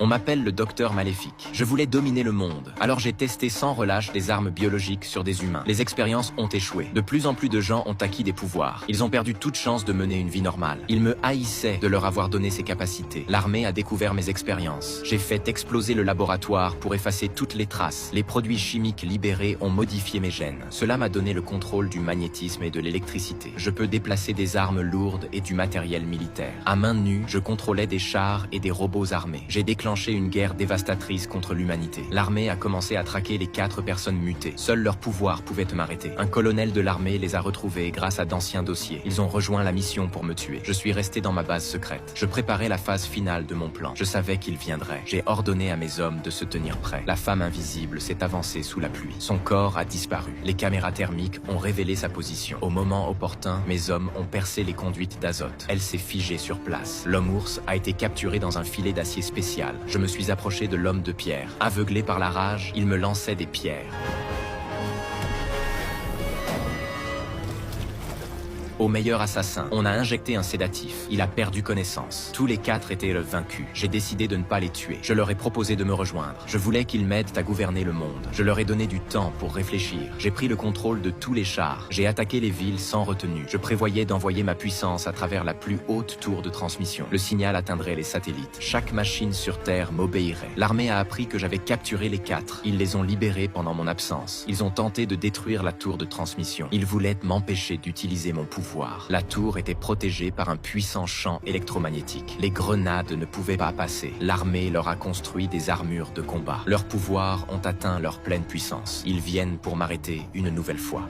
On m'appelle le docteur maléfique. Je voulais dominer le monde. Alors j'ai testé sans relâche des armes biologiques sur des humains. Les expériences ont échoué. De plus en plus de gens ont acquis des pouvoirs. Ils ont perdu toute chance de mener une vie normale. Ils me haïssaient de leur avoir donné ces capacités. L'armée a découvert mes expériences. J'ai fait exploser le laboratoire pour effacer toutes les traces. Les produits chimiques libérés ont modifié mes gènes. Cela m'a donné le contrôle du magnétisme et de l'électricité. Je peux déplacer des armes lourdes et du matériel militaire. À main nue, je contrôlais des chars et des robots armés. J'ai déclenché une guerre dévastatrice contre l'humanité. L'armée a commencé à traquer les 4 personnes mutées. Seul leur pouvoir pouvait m'arrêter. Un colonel de l'armée les a retrouvés grâce à d'anciens dossiers. Ils ont rejoint la mission pour me tuer. Je suis resté dans ma base secrète. Je préparais la phase finale de mon plan. Je savais qu'il viendrait. J'ai ordonné à mes hommes de se tenir prêts. La femme invisible s'est avancée sous la pluie. Son corps a disparu. Les caméras thermiques ont révélé sa position. Au moment opportun, mes hommes ont percé les conduites d'azote. Elle s'est figée sur place. L'homme ours a été capturé dans un filet d'acier spécial. Je me suis approché de l'homme de pierre. Aveuglé par la rage, il me lançait des pierres. Au meilleur assassin, on a injecté un sédatif. Il a perdu connaissance. Tous les 4 étaient vaincus. J'ai décidé de ne pas les tuer. Je leur ai proposé de me rejoindre. Je voulais qu'ils m'aident à gouverner le monde. Je leur ai donné du temps pour réfléchir. J'ai pris le contrôle de tous les chars. J'ai attaqué les villes sans retenue. Je prévoyais d'envoyer ma puissance à travers la plus haute tour de transmission. Le signal atteindrait les satellites. Chaque machine sur Terre m'obéirait. L'armée a appris que j'avais capturé les 4. Ils les ont libérés pendant mon absence. Ils ont tenté de détruire la tour de transmission. Ils voulaient m'empêcher d'utiliser mon pouvoir. La tour était protégée par un puissant champ électromagnétique. Les grenades ne pouvaient pas passer. L'armée leur a construit des armures de combat. Leurs pouvoirs ont atteint leur pleine puissance. Ils viennent pour m'arrêter une nouvelle fois.